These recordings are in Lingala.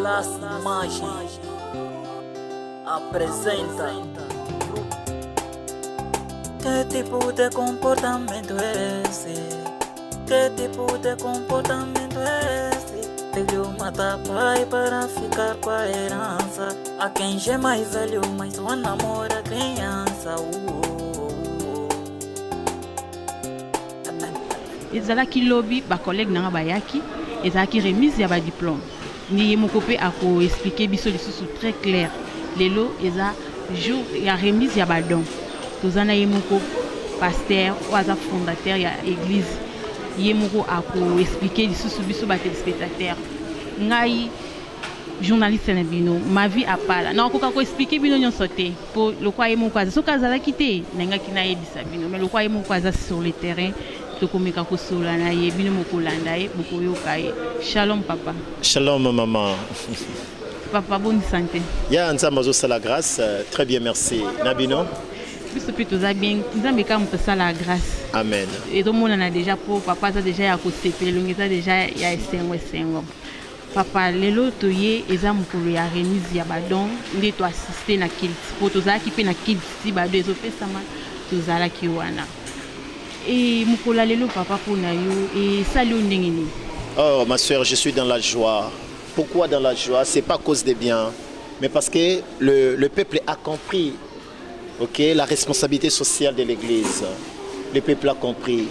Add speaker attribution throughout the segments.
Speaker 1: Palace Imagem apresenta. Que tipo de comportamento é esse? Que tipo de comportamento é esse? Filho mata pai para ficar com a herança. A quem já é mais velho, mas só namora criança.
Speaker 2: Ezalaki lobby ba collègue nanga bayaki ezalaki remise ya ba diplôme ni mon copé a ko expliquer biso lisusu très clair lelo eza jour ya remise ya ba don tozana yemoko pasteur ou aza fondateur ya église yemoko a ko expliquer lisusu biso ba téléspectateur ngai journaliste na bino ma vie a pas na ko expliquer bino nyonso te po lokwa yemoko aza soka azalaki te nenga kina yebisa bino mais lokwa yemoko aza sur le terrain. Shalom papa.
Speaker 3: Shalom maman.
Speaker 2: Papa, bonne santé.
Speaker 3: Ya nzambazo sala grâce, très bien merci. Nabino.
Speaker 2: Puisque plutôt bien, nzambe ka mpe sala grâce.
Speaker 3: Amen.
Speaker 2: Et tout le monde a déjà pour papa ça déjà ya ko sepele ngeza déjà ya esengo. Papa lelo toye eza mukulu ya remise ya badon ndi to assister na kilt. Po tozaki pe na kilt si bado ezopesa ma tozala ki wana. Et mukola lelo papa pona yo et salut ndengeni.
Speaker 3: Oh ma soeur, je suis dans la joie. Pourquoi dans la joie? C'est pas à cause des biens, mais parce que le peuple a compris, OK, la responsabilité sociale de l'église. Le peuple a compris.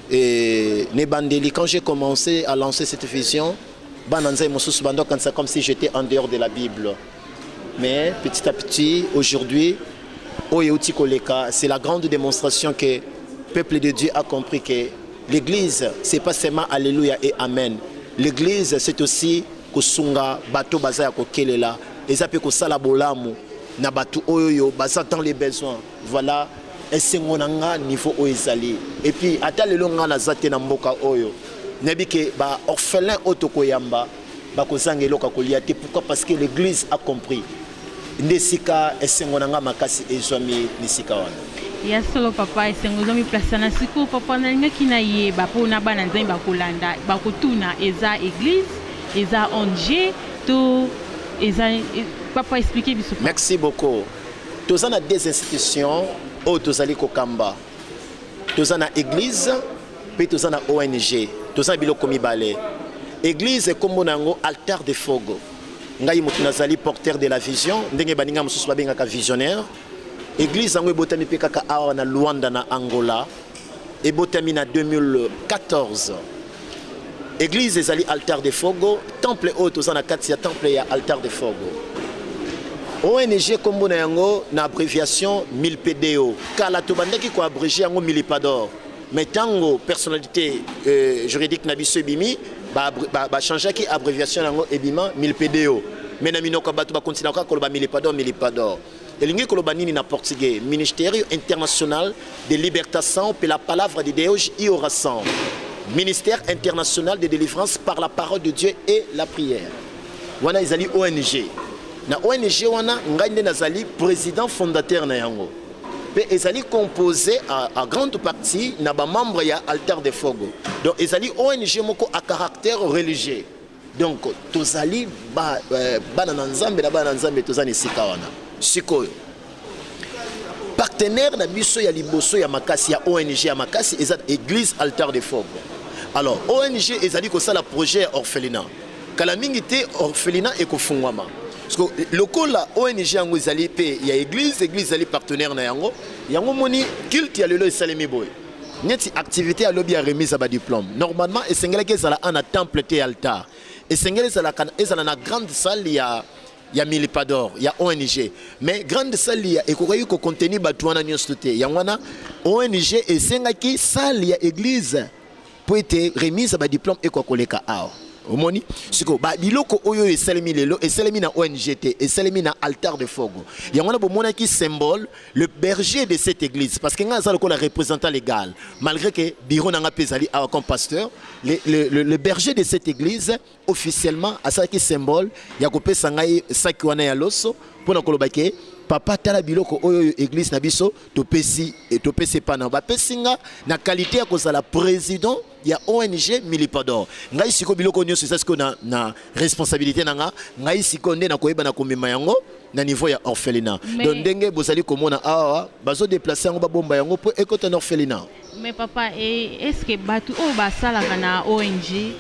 Speaker 3: Et Nebandeli, quand j'ai commencé à lancer cette vision, comme si j'étais en dehors de la Bible. Mais petit à petit, aujourd'hui, c'est la grande démonstration que le peuple de Dieu a compris que l'église, ce n'est pas seulement Alléluia et Amen. L'église, c'est aussi Kosunga, Bato Baza Kokelela, et ça peut Kosala Bolamu, Nabatu Oyo, Baza dans les besoins. Voilà, et c'est mon niveau Oizali. Et puis, à le long la Zate Namboka Oyo, Nebike, orphelin Otokoyamba, Bakozang et Lokakoliate. Pourquoi? Parce que l'église a compris. Nesika, et c'est mon Makasi et Zomi Nisika.
Speaker 2: Ya solo papa esengozo mi place na siku papa na linga kinaye ba pona bana nzambe bakolanda bakotuna eza église eza ONG to eza papa expliquer biso.
Speaker 3: Merci beaucoup. Tozana deux institutions au tozali kokamba. Tozana église puis tozana ONG. Tozana biloko mibale. Église kombo nango altar de fogo. Ngai mutu nazali porteur de la vision ndenge baninga mususu babengaka visionnaire. Église en Botami Pekaka na Luanda na Angola et Botami na 2014. Église ezali altar de fogo, temple haut tozana katia temple ya altar de fogo. ONG kombo na yango na abréviation MILPDO. Kala to bandaki ko abrégé yango Milipador. Mais tango personnalité juridique na biso bimi ba changer ki abréviation yango ebima MILPDO. Mais na minoko bato ba continue ko ba Milipador. Et l'ingi kolobanini na portugais, Ministère international de libertation pour la palabra de Deus et oração. Ministère international de délivrance par la parole de Dieu et la prière. Wana izali ONG. Na ONG wana ngande nazali président fondateur na yango. Pe ezali composé à grande partie na ba membre ya altar de fogo. Donc ezali ONG moko à caractère religieux. Donc tozali bana nzambe na bana nzambe tozani sika wana. Sikoyo partenaire na biso ya liboso ya makasi ya ONG ya makasi eza église altar de fogo. Alors ONG ezali ko sala projet orphelinat kala mingi te orphelinat ekofungwama parce que lokola ONG yango ezali pe ya église ezali partenaire na yango moni culte ya lelo esalemi boy neti activité ya lobby ya remise ba diplôme normalement esengela ke ezala un temple te altar esengela ezala na grande salle il y a Milipador, il y a ONG. Mais grande salle, il y a contenu Batouana Nyostote. Il y a ONG et Sengaki, salle, il y a église. Pour être remise à diplôme et quoi qu'on omoni siko ba biloko oyo esalemi lelo esalemi na ONGT esalemi na altar de fogo yango na bomona ki symbole le berger de cette église parce que nga za le représentant légal malgré que bureau na nga pezali comme pasteur le berger de cette église officiellement a ça qui symbole ya kopesa ngai saki wana ya loso pona koloba ke papa tala biloko oyo église na biso topesi pana ba pesinga na qualité ya kozala président ya ONG Milipador. Ngai siko biloko nyonso c'est ce que na responsabilité nanga, ngai siko nde na koyeba na komema yango na niveau ya orphelinat. Donc ndenge bozali komona awa bazo déplacer yango ba bomba yango po ekota na orphelinat.
Speaker 2: Mais papa, est-ce que batu o basala kana ONG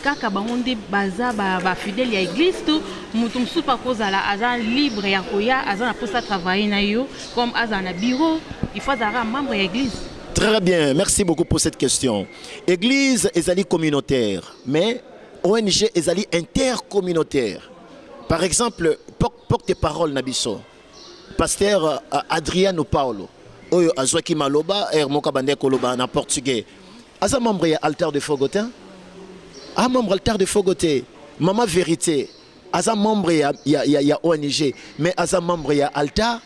Speaker 2: kaka bangonde baza ba fidèle ya église to mutum supa kozala aza libre ya koya aza na posa travailler na yo comme aza na bureau il faut avoir membre ya église.
Speaker 3: Très bien, merci beaucoup pour cette question. Église ezali communautaire, mais ONG ezali intercommunautaire. Par exemple, porte-parole na biso. Pasteur Adriano Paulo oyo azwaki maloba moka bande koloba na portugais. Aza membre ya altar de Fogotin. Ah, membre altar de Fogoté, Maman Vérité, Aza membre ya ONG, mais Aza membre ya altar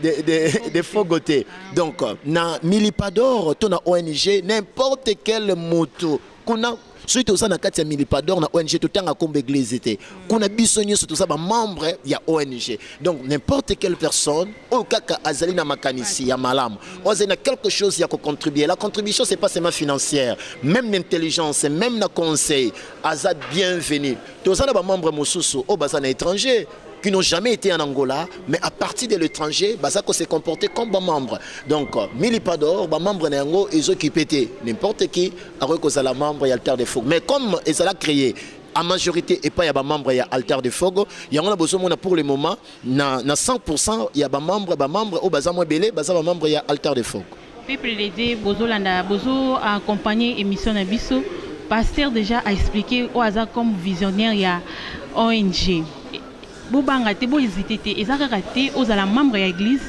Speaker 3: de Fogoté. Donc, na Milipador, ton ONG, n'importe quel moto qu'on a. Surtout ça na kati ya Milipador na ONG tout temps comme église était. Qu'on a bisogno surtout ça ba membre ya ONG. Donc n'importe quelle personne au kaka azali na makanisi ya malamu. Ozena quelque chose ya ko contribuer. La contribution c'est pas seulement financière, même l'intelligence, même na conseil. Azad bienvenue. Tous ça na ba membre mosusu au bazana étranger qui n'ont jamais été en Angola, mais à partir de l'étranger, ça s'est comporté comme un membre. Donc, Milipador, un membre n'ango, ils ont occupé n'importe qui, avec la membre et altar de Fogo. Mais comme ils ont créé, en majorité, et pas il y a un membre et altar de Fogo, il y a besoin pour le moment, na 100%, il y a un membre, au bazar moins belé, bazar un membre et altar de Fogo.
Speaker 2: Peuple de Bozo Landa, Bozo a accompagné émission Nabiso. Pasteur déjà a expliqué au hasard comme visionnaire, il y a ONG. Bobanga te bo hésité te ezaka te ozala membre ya église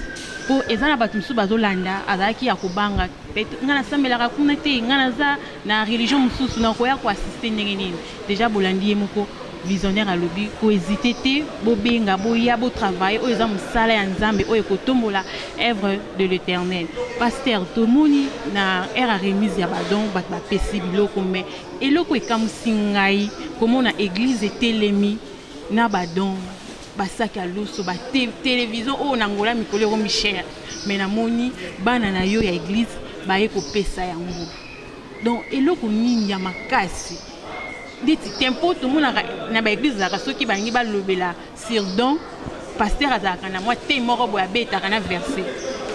Speaker 2: po ezana batu musu bazolanda azaki ya kobanga ngana sambelaka kuna te ngana za na religion mususu na koya ko assister ndenge nini déjà bolandi moko visionnaire alobi ko hésité te bobenga boya bo travail o eza musala ya nzambe o ekotombola œuvre de l'Éternel. Pasteur tomoni na era remise ya badon bat ba pesi biloko mais eloko ekamusingai komo na église etelemi na badon basaki aluso ba télévision o nangola mikolo ko michel mais na moni bana na yo ya église ba ye ko pesa yango donc eloko nini ya makasi diti tempo to mona na ba église la soki bangi ba lobela sur don pasteur azaka na moi te moko boya beta kana verset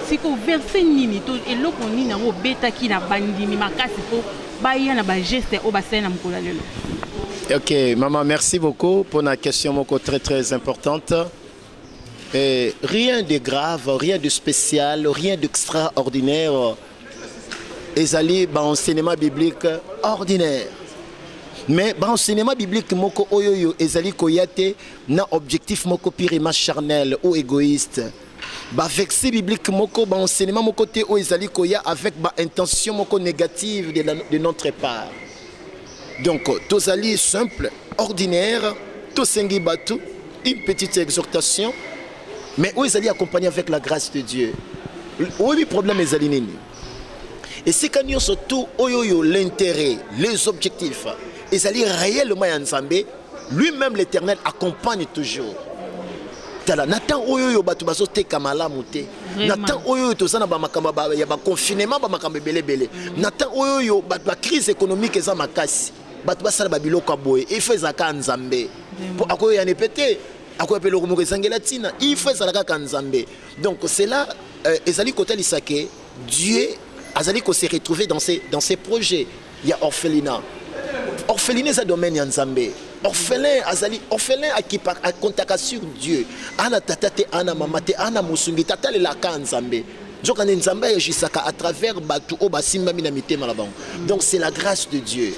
Speaker 2: siko verset nini to eloko nini na o beta ki na bandimi makasi po ba ya na ba geste o ba sena mkola lelo.
Speaker 3: Ok, maman, merci beaucoup pour la question très très importante. Et rien de grave, rien de spécial, rien d'extraordinaire. Ezali, enseignement biblique ordinaire. Mais enseignement biblique moko oyoyo ezali koyate na objectif moko pirima charnel ou égoïste. Vexé biblique moko enseignement moko te o ezali koya avec intention moko négative de notre part. Donc, Tozali simple, ordinaire, Tosengi Batou, une petite exhortation, mais où ils allaient accompagner avec la grâce de Dieu. Où le problème est alinés. Et c'est quand nous surtout l'intérêt, les objectifs, ils allaient réellement ensemble, lui-même l'Éternel accompagne toujours. Nathan oyo batu baso te kamala muté. Nathan oyo tozana ba makamba ya ba confinement ba makamba belé. Nathan oyo ba crise économique eza makasi. Batu basala ba biloko boye. Il faut zaka nzambe. Pour akoyo ya nepete, akoyo pelo ko mokesangela tina. Il faut zaka kanzambe. Donc c'est là ezali kota lisake Dieu azali ko se retrouver dans ces projets. Il y a orphelinat. Orphelinat c'est domaine ya nzambe. Orphelin azali orphelin a contact sur Dieu ana tatate ana mamate ana musungi tatale la kanzambe joka nzambe yajisaka à travers batu o basimba mina mitema la bango. Donc c'est la grâce de Dieu,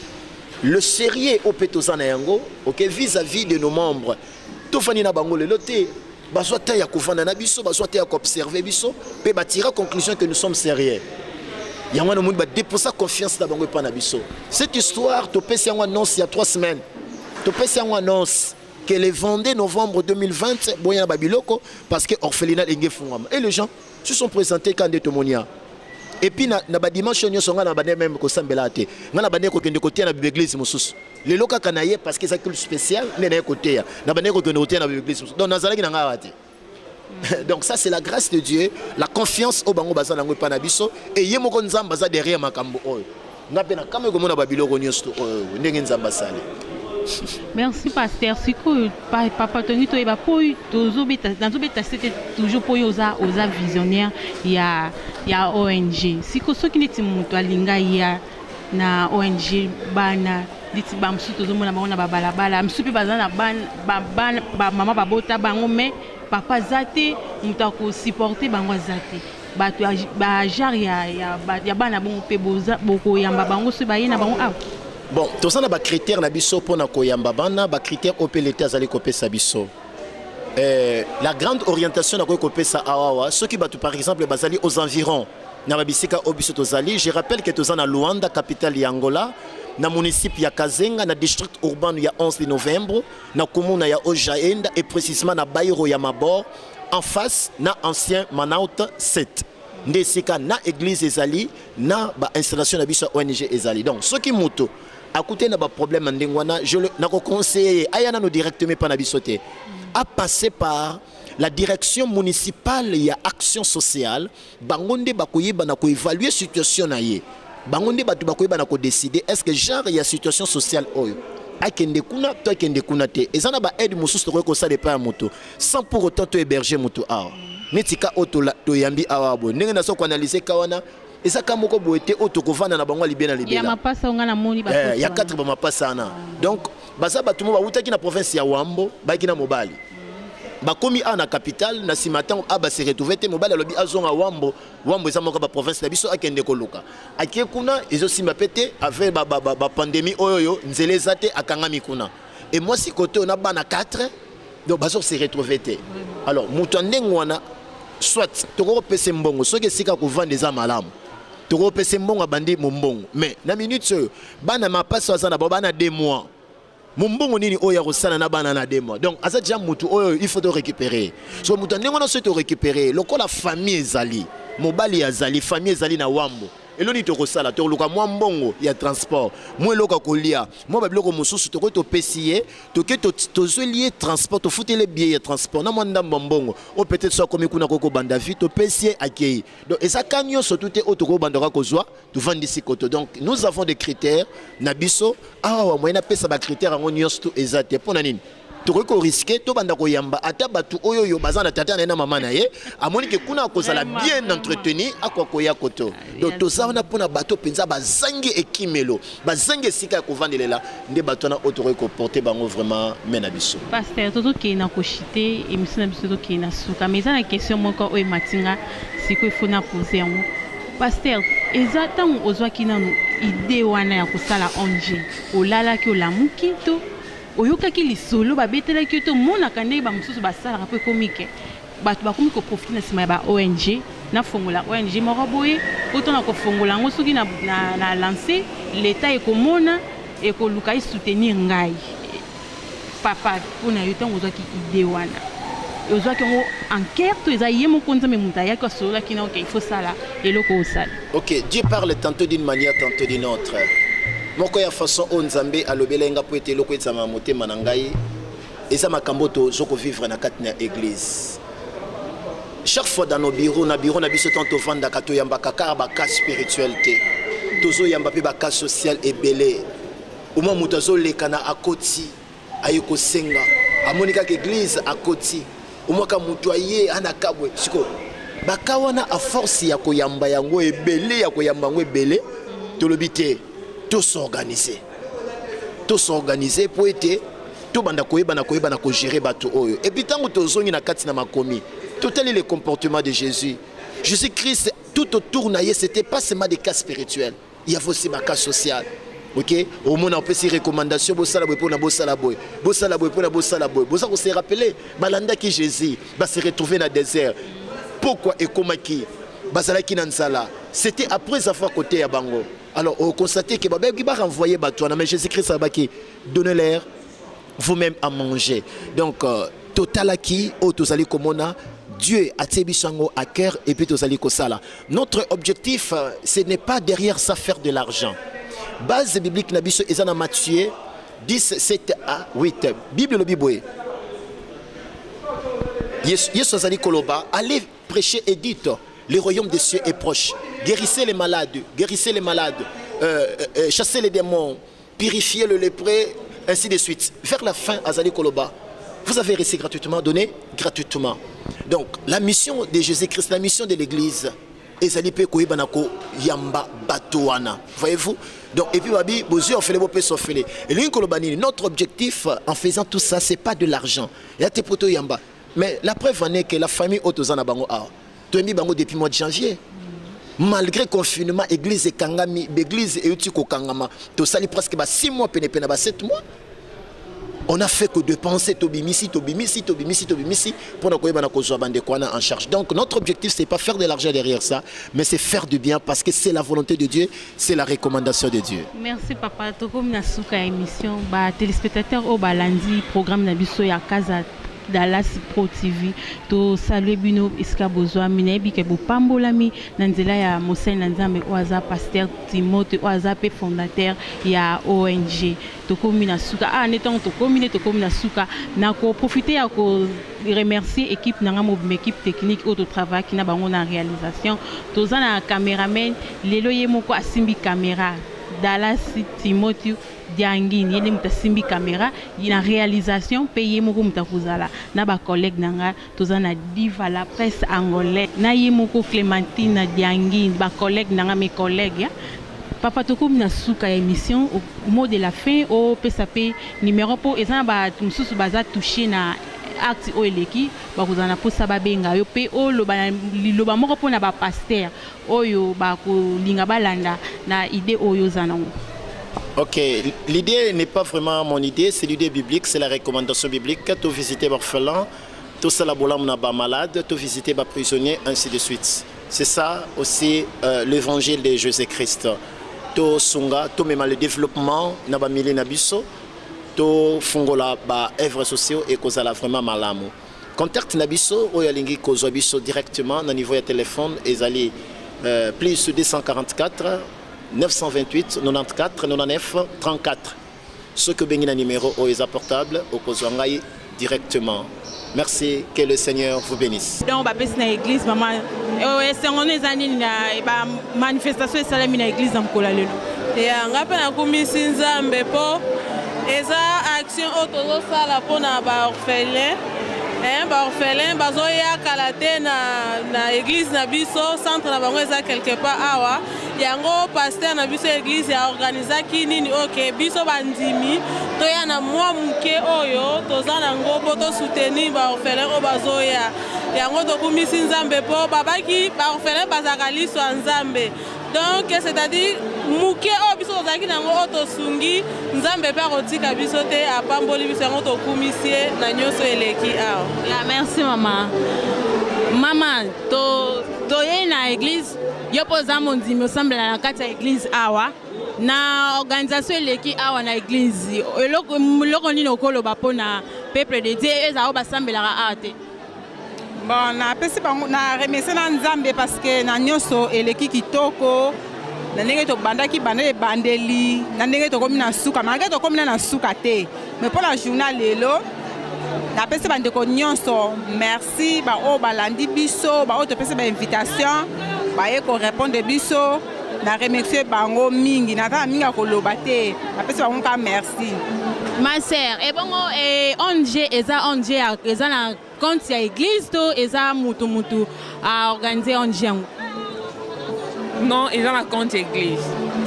Speaker 3: le sérieux au petozana yango OK vis-à-vis de nos membres to fani na bango le loté bazwa ta ya kuvanda na biso bazwa ta ya observer biso pe batira conclusion que nous sommes sérieux. Yango no monde ba déposer confiance na bango pa na biso. Cette histoire to pesi yango annonce il y a 3 semaines. Tu on annonce que le 22 novembre 2020, Boyana Babiloko, parce que orphelinat est fondamental. Et les gens se sont présentés quand de Tomonia. Et puis, na dimanche, nous sommes même ko sambelate. Ngana bane ko kende côté na l'église musus. Les locaux canaillés parce que c'est quelque spécial, n'est côté. Na bane ko kende côté na l'église. Donc nazalaki na ngawati. Donc ça c'est la grâce de Dieu, la confiance au bango bazana ngo panabiso et yemoko nzamba za derrière makambo oyo. ngapena kama komona babiloko nyonso ndenge nzamba sale.
Speaker 2: Merci pasteur. Siko papa Tony to eba po nazobeta c'était toujours po oza visionnaire ya ONG. Siko soki neti mutu alinga ya na ONG bana diti ba msuto zo mona baona babalabala msupi bazana bana ba mama babota bango mais papa zate mutu ko supporter bango zate. Bato ba jar ya bana bon pe boza boko yamba bango so ba yena bango aw.
Speaker 3: Bon, tout ça na ba critère na biso pona ko yamba bana ba critère au l'état azali ko pesa biso. La grande orientation na ko pesa awa ceux qui batu par exemple bazali aux environs na babisika obiso tozali, je rappelle que tozana na Luanda capitale ya Angola na municipio ya Kazenga na district urbain ya 11 de novembre na commune ya Ojaenda et précisément na Bairo ya Mabor en face na ancien Manaut 7. Ndesika na église ezali na ba installation na biso ONG ezali. Donc ceux qui moto à côté na ba problème ndengwana je na ko conseiller ayana no directement pa na biso te à passer par la direction municipale ya action sociale bangonde bakoyeba na ko évaluer situation na ye bangonde batu bakoyeba na ko décider est-ce que genre ya situation sociale oyo akende kuna to akende kuna te ezana ba aide mususu to ko sala pa moto sans pour autant to héberger moto a netika oto to yambi awabo ndenge na so ko analyser kawana ezaka moko boete oto kovanda na bango libena libela
Speaker 2: ya mapasa onga na moni ba
Speaker 3: ya 4 ba mapasa na donc baza batu mo ba utaki na province ya Wambo ba kina mobali bakomi a na capitale na simatan aba se retrouver te mobali alobi azonga Wambo eza moko ba province na biso akende koluka akie kuna ezo simba pete avec ba pandémie oyo nzele zate akangami kuna et moi si côté on a bana 4 donc bazo se retrouver te alors mutu ndengwana soit toko pese mbongo soki sika ko vendre za malamu toko pese mbongo bandi mbongo mais na minute bana mapasa za na bana 2 mois mbongo nini oya kosala na bana na 2 mois donc asa déjà mutu oyo il faut te récupérer so mutu ndengwana so te récupérer lokola famille ezali mobali yazali famille ezali na Wambo eloni to kosala to luka mwa mbongo ya transport mwa loka kolia mwa babiloko mususu to ko to pesier to ke to lié transport to futele billet ya transport na mwa ndamba mbongo o peut-être soit comme kuna koko banda vie to pesier accueil donc esa kanyo surtout te o to ko bandaka kozwa to vandi sikoto donc nous avons des critères na biso awa moyena pesa ba critères ngo nyos to ezate pona nini toko risquer to banda ko yamba ata batu oyo yo bazana tata na mama na ye amoni ke kuna kozala bien entretenu akoko ya koto donc to za na pona bato penza bazangi ekimelo bazangi sika ko vandelela nde bato na auto ko porter bango vraiment mena biso
Speaker 2: pasteur toto ki na ko chité émission na biso to ki na suka mais na question moko o matinga siko ifuna poser yango pasteur exactement ozwa kinanu idée wana ya kosala ONG olala ki olamuki to oyokaki lisolo babetelaki to mona kande ba mususu basala rapo komike bato bakomi ko profiter na sima ba ONG na fongola ONG moko boye otona ko fongola ngo soki na lancer l'état ekomona ekoluka soutenir ngai papa pona yotango zaki idée wana ozwaki ngo enquête eza yemo konza me mutaya ko sola kina ok il faut ça là eloko osala.
Speaker 3: OK, Dieu parle tantôt d'une manière tantôt d'une autre. Moko ya façon o nzambe alobelenga po ete loko etama motema na ngai eza makambo to zoko vivre na kati na église chaque fois dans nos bureaux na biso tanto vanda kato yamba kaka ba cas spiritualité tozo yamba pe ba cas social ebele uma mutu azoleka na akoti ayeko senga amonika ke église akoti umaka mutu aye ana kabwe siko bakawana a force ya koyamba yango ebele ya koyamba yango ebele tolobite tout s'organiser pour être tout banda koyeba na ko gérer bato oyo et puis tango tozongi na kati na makomi total les comportements de Jésus Christ tout autour na ye c'était pas seulement des cas spirituels il y a aussi des cas sociaux. OK au monde on peut ces recommandations bosala boy pona bosala boy pona bosala boy bosa ko se rappeler balanda ki Jésus va se retrouver dans le désert pourquoi et comment qui basala ki na nzala c'était après avoir côté ya bango. Alors, on constate que Babel va renvoyer Batouana, mais Jésus-Christ a dit donnez-leur vous-même à manger. Donc, totalaki, otozali komona, Dieu a tébissango à cœur et puis tozali kosala. Notre objectif, ce n'est pas derrière ça faire de l'argent. Base biblique nabiso ezana Matthieu 10, 7 à 8. Bible le Bible. Yesu azali koloba, allez prêcher et dites. Le royaume des cieux est proche. Guérissez les malades, chasser les démons, purifier le lépreux, ainsi de suite. Vers la fin, Azali Koloba, vous avez reçu gratuitement, donné gratuitement. Donc, la mission de Jésus-Christ, la mission de l'Église, Ezali pe koyibanako yamba batouana. Voyez-vous? Donc, et puis, Babi, Bozu, on fait les beaux pésophélés. Et notre objectif en faisant tout ça, c'est pas de l'argent. Et à tes potos yamba. Mais la preuve en est que la famille Otozana Bango a. Tu as mis Bango depuis le mois de janvier. Malgré le confinement, l'église est Kangami, l'église est Utiko Kangama. Tu as presque 6 mois, 7 mois. On n'a fait que de penser Tobimisi pour nous en charge. Donc notre objectif, c'est pas faire de l'argent derrière ça, mais c'est faire du bien parce que c'est la volonté de Dieu, c'est la recommandation de Dieu.
Speaker 2: Merci papa. Tokom na suka émission, ba téléspectateurs au balandi programme na biso ya Casa Dallas Pro TV to salue bino iska bozwa minebi ke bo pambolami na nzela ya Mosai na Nzambe oaza pasteur Timothée oaza pe fondateur ya ONG to komi na suka neton to komi na suka na ko profiter ya ko remercier équipe na ngamo équipe technique auto travail qui na bango na réalisation to za na cameraman lelo ye moko asimbi caméra Dallas Timothée Diangini yele mutasimbi caméra na réalisation payé moko mutakuzala na ba collègue nanga tozana diva la presse angolaise na yemoko Clémentine Diangini ba collègue nanga mes collègues papa tokomi na suka ya émission au mot de la fin au PSAP numéro po ezana ba mususu baza touché na acte oeleki bakuzana po sababenga yo pe o loba moko po na ba pasteur oyo ba ko linga balanda na idée oyo zanango.
Speaker 3: Ok, l'idée n'est pas vraiment mon idée, c'est l'idée biblique, c'est la recommandation biblique. Tu visiter l'orphelin, tu salabolam ba malade, tu visiter ba prisonnier, ainsi de suite. C'est ça aussi l'évangile de Jésus-Christ. Tu sunga, tu même le développement, na ba mili na biso, tu fungola ba œuvres sociaux et kozala vraiment malamu. Contact na biso, oyalingi kozwa biso directement na niveau ya téléphone ezali plus 244 928 94 99 34. Ce que Benina numéro au est portable au Kozwangai directement. Merci, que le Seigneur vous bénisse.
Speaker 2: Donc, on va passer dans l'église, maman. C'est on est allé na manifestation et salam na l'église en Kolalelo.
Speaker 4: Et on a pas na commission Nzambe po eza action autozo sala po na ba orphelin. Ba orphelin bazoya kalate na église na biso centre na bango eza quelque part awa. Yango pasteur na biso église ya organizaki nini OK biso bandimi toya na mwa muke oyo tozana ngo po to soutenir ba orphelin o bazoya yango tokumisi Nzambe po babaki ba orphelin bazaka liso Nzambe donc c'est-à-dire muke o biso tozaki nango otosungi Nzambe pa kotika biso te apamboli biso yango tokumisie na nyoso eleki awa.
Speaker 2: La merci maman. Maman to ye na église yo poza mondi me semble na kati ya église awa na organisation eleki awa na église eloko nini okoloba po na peuple de Dieu ezao basambelaka ate.
Speaker 5: Bon na pesi bango na remercier na Nzambe parce que na nyoso eleki kitoko na ndenge to bandaki bandele bandeli na ndenge to komi na suka malgré to komi na suka te mais pour la journal lelo na pesi bandeko nyonso merci ba o balandi biso ba o to pesi ba invitation ba ye ko répondre biso na remercier bango mingi na ta mingi akoloba te na pesi bango ka merci.
Speaker 2: Ma sœur et bon ONG eza na compte ya église to eza mutu a organiser ONG.
Speaker 6: Non, ils ont la compte église.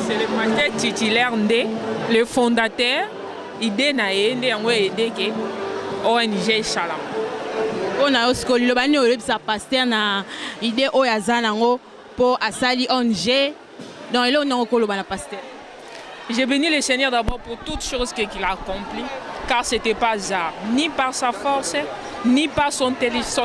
Speaker 6: C'est le pasteur titulaire Ndé, le fondateur, idée na Ndé yango aidé ke ONG Shalom.
Speaker 2: On a aussi le bani au sa pasteur na idée o yazanango pour asali ONG. Donc là on a encore le pasteur.
Speaker 6: J'ai béni le Seigneur d'abord pour toutes choses qu'il a accomplies, car ce n'était pas hasard, ni par sa force, ni par son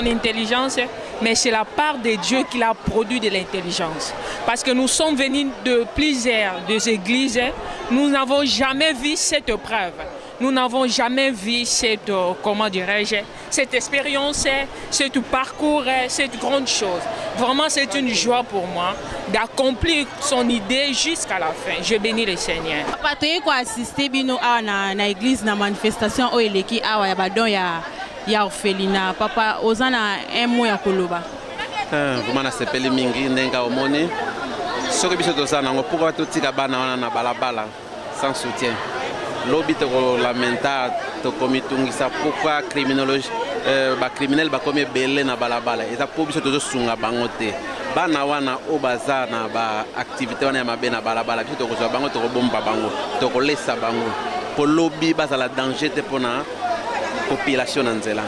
Speaker 6: intelligence, mais c'est la part de Dieu qui a produit de l'intelligence. Parce que nous sommes venus de plusieurs églises, nous n'avons jamais vu cette preuve. Nous n'avons jamais vu cette, comment dirais-je, cette expérience, ce parcours, cette grande chose. Vraiment, c'est une joie pour moi d'accomplir son idée jusqu'à la fin. Je bénis le Seigneur.
Speaker 2: Papa, tu as assisté à l'église, à la manifestation où il est ya orphelinat. Papa, osana un mot ya koloba.
Speaker 7: Vraiment, c'est peli mingi ndenga omoni. soki biso toza nango pourquoi totika bana wana na balabala sans soutien lobi tokolamenta tokomitungisa pourquoi criminologie bacriminel bakomi ebele na balabala eza mpo biso tozosunga bango te bana wana oyo baza na baactivité wana ya mabe na balabala biso tokozwa bango tokobomba bango tokolesa bango mpo lobi bazala danger te mpona population na nzela.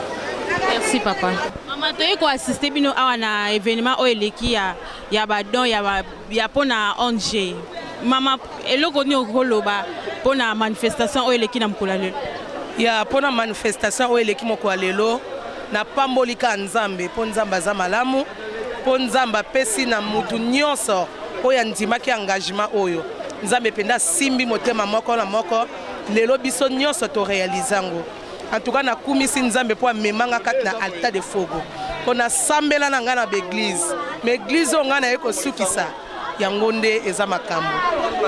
Speaker 2: Merci papa. Mama toye ko assister bino awa na événement oyo eleki ya badon ya pona ONG. Mama eloko ni okoloba pona manifestation oyo eleki na mokolo lelo.
Speaker 8: Ya pona manifestation oyo eleki mokolo lelo na pambolika nzambe po nzambe aza malamu po nzambe apesi na mutu nyonso oyo andimaki engagement oyo nzambe penda simbi motema moko na moko lelo biso nyonso to réaliser ngo. En tout cas na kumisi nzambe po amemanga kati na altar de fogo po na sambela na nga na l'église mais église o nga na eko sukisa yango nde eza makambo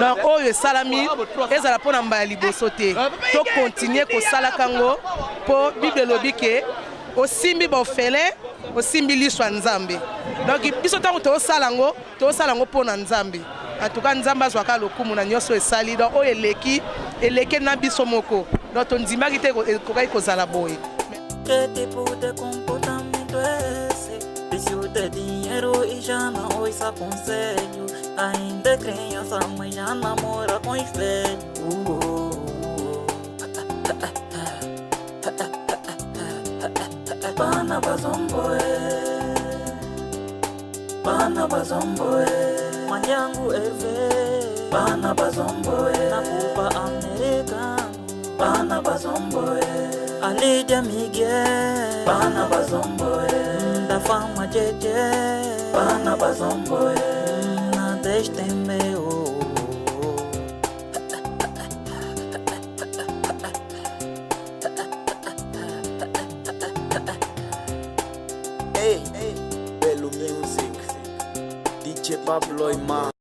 Speaker 8: donc oyo esalami ezala mpona mbala liboso te to continue kosala kango po bible elobi ke osimbi baofele osimbi liswa nzambe donc biso ntango toosala yango mpona nzambe en tout cas nzambe azwaka lokumu na nyonso esali donc oyo eleki na biso moko donc tondimaki te ekokai kozala boye.
Speaker 1: Que tipo de comportamento é esse? Vício de dinheiro e já não ouça conselho. Ainda é criança, mas já namora com os velhos. Bana bazomboe, bana bazomboe, manyangu eve, bana bazomboe, na Cuba americano, bana bazomboe, Alidia Miguel, bana bazomboe, da fama jeje, bana bazomboe, na destemeu.
Speaker 9: Hey, Bello Music, DJ Pablo Ima.